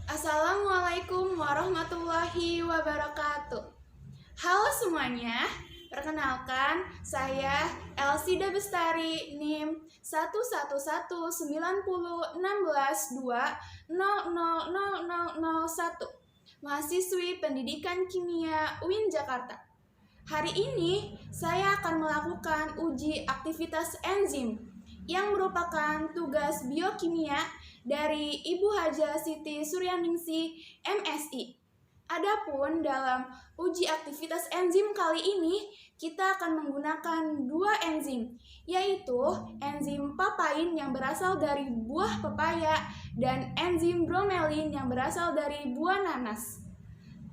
Assalamualaikum warahmatullahi wabarakatuh. Halo semuanya, perkenalkan saya Elsida Bestari NIM 111901622000001, mahasiswi Pendidikan Kimia UIN Jakarta. Hari ini saya akan melakukan uji aktivitas enzim yang merupakan tugas biokimia dari Ibu Haja Siti Suryaningsih, MSI. Adapun dalam uji aktivitas enzim kali ini, kita akan menggunakan dua enzim, yaitu enzim papain yang berasal dari buah pepaya dan enzim bromelin yang berasal dari buah nanas.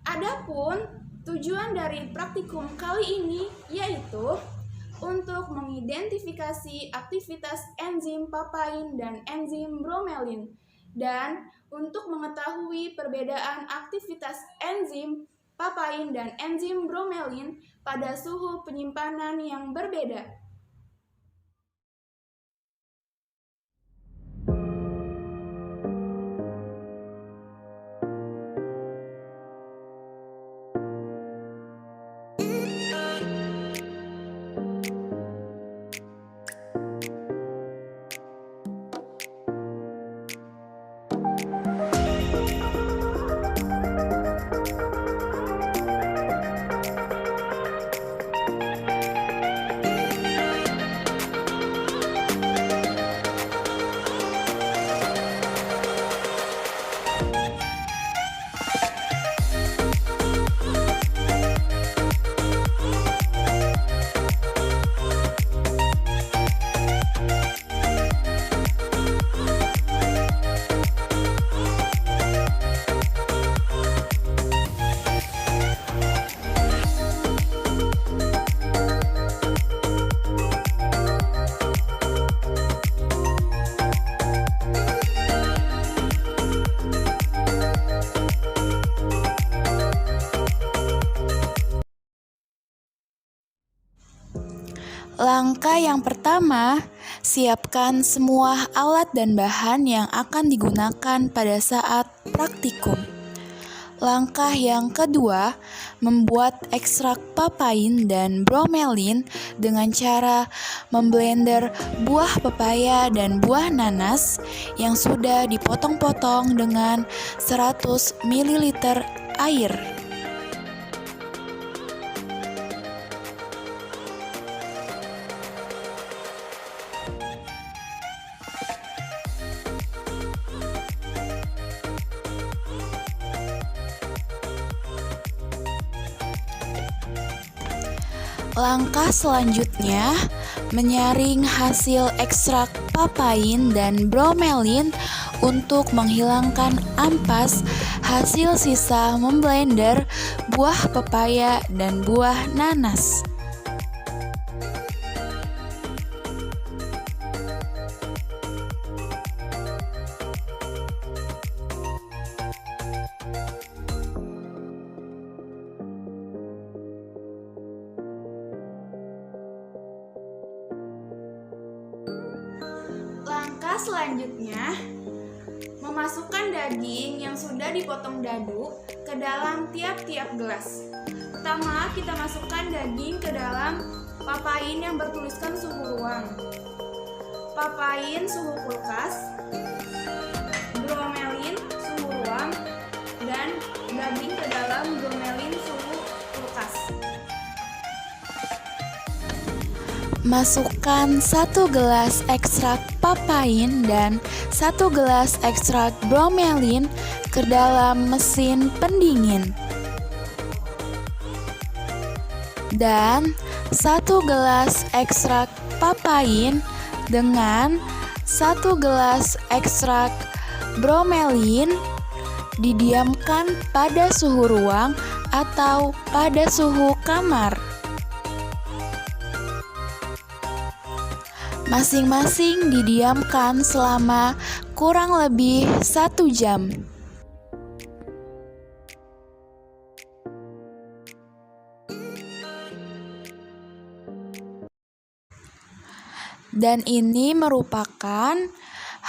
Adapun tujuan dari praktikum kali ini yaitu untuk mengidentifikasi aktivitas enzim papain dan enzim bromelin, dan untuk mengetahui perbedaan aktivitas enzim papain dan enzim bromelin pada suhu penyimpanan yang berbeda. Langkah yang pertama, siapkan semua alat dan bahan yang akan digunakan pada saat praktikum. Langkah yang kedua, membuat ekstrak papain dan bromelin dengan cara memblender buah pepaya dan buah nanas yang sudah dipotong-potong dengan 100 ml air. Langkah selanjutnya, menyaring hasil ekstrak papain dan bromelin untuk menghilangkan ampas hasil sisa memblender buah pepaya dan buah nanas. Langkah selanjutnya, memasukkan daging yang sudah dipotong dadu ke dalam tiap-tiap gelas. Pertama, kita masukkan daging ke dalam papain yang bertuliskan suhu ruang, papain suhu kulkas, bromelin suhu ruang, dan daging ke dalam bromelin suhu kulkas. Masukkan 1 gelas ekstrak papain dan 1 gelas ekstrak bromelin ke dalam mesin pendingin. Dan 1 gelas ekstrak papain dengan 1 gelas ekstrak bromelin didiamkan pada suhu ruang atau pada suhu kamar. Masing-masing didiamkan selama kurang lebih 1 jam. Dan ini merupakan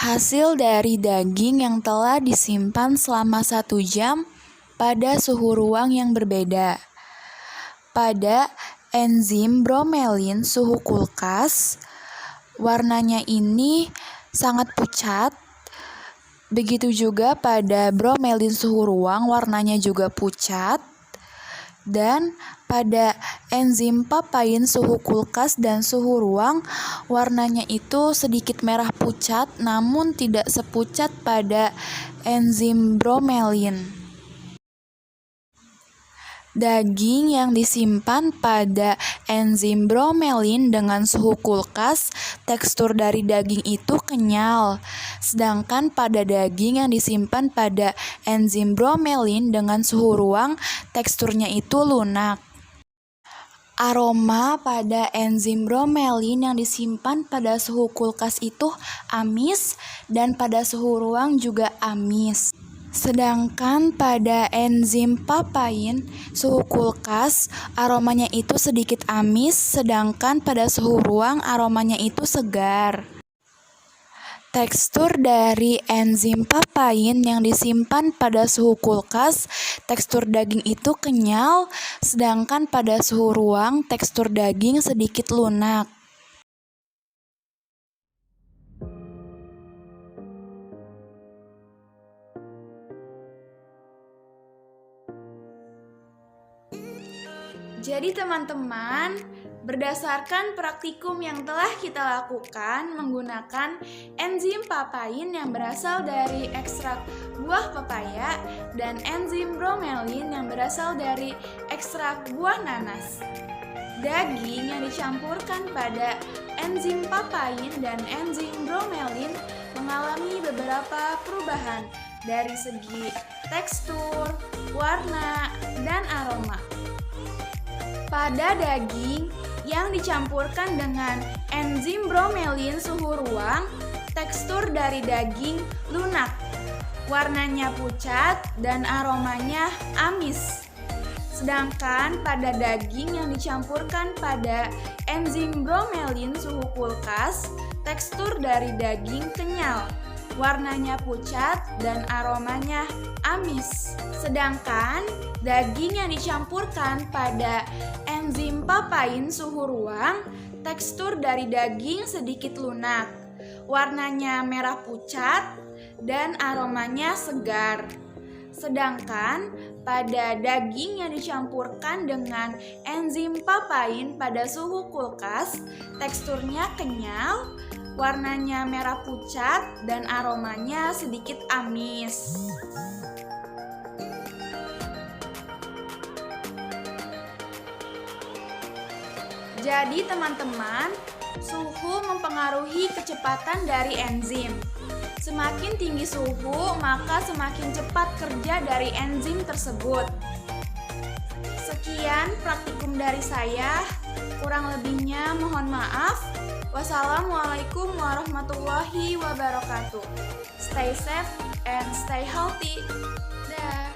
Hasil dari daging yang telah disimpan selama 1 jam pada suhu ruang yang berbeda. Pada enzim bromelin suhu kulkas, warnanya ini sangat pucat. Begitu juga pada bromelin suhu ruang, warnanya juga pucat. Dan pada enzim papain suhu kulkas dan suhu ruang, warnanya itu sedikit merah pucat, namun tidak sepucat pada enzim bromelin. Daging yang disimpan pada enzim bromelin dengan suhu kulkas, tekstur dari daging itu kenyal. Sedangkan pada daging yang disimpan pada enzim bromelin dengan suhu ruang, teksturnya itu lunak. Aroma pada enzim bromelin yang disimpan pada suhu kulkas itu amis dan pada suhu ruang juga amis. Sedangkan pada enzim papain suhu kulkas aromanya itu sedikit amis, sedangkan pada suhu ruang aromanya itu segar. Tekstur dari enzim papain yang disimpan pada suhu kulkas, tekstur daging itu kenyal, sedangkan pada suhu ruang tekstur daging sedikit lunak. Jadi teman-teman, berdasarkan praktikum yang telah kita lakukan menggunakan enzim papain yang berasal dari ekstrak buah pepaya dan enzim bromelin yang berasal dari ekstrak buah nanas. Daging yang dicampurkan pada enzim papain dan enzim bromelin mengalami beberapa perubahan dari segi tekstur, warna, dan aroma. Pada daging yang dicampurkan dengan enzim bromelin suhu ruang, tekstur dari daging lunak, warnanya pucat dan aromanya amis. Sedangkan pada daging yang dicampurkan pada enzim bromelin suhu kulkas, tekstur dari daging kenyal, warnanya pucat dan aromanya amis. Sedangkan daging yang dicampurkan pada enzim papain suhu ruang, tekstur dari daging sedikit lunak, warnanya merah pucat dan aromanya segar. Sedangkan pada daging yang dicampurkan dengan enzim papain pada suhu kulkas, teksturnya kenyal, warnanya merah pucat dan aromanya sedikit amis. Jadi teman-teman, suhu mempengaruhi kecepatan dari enzim. Semakin tinggi suhu, maka semakin cepat kerja dari enzim tersebut. Sekian praktikum dari saya, kurang lebihnya mohon maaf. Wassalamualaikum warahmatullahi wabarakatuh. Stay safe and stay healthy. Dah.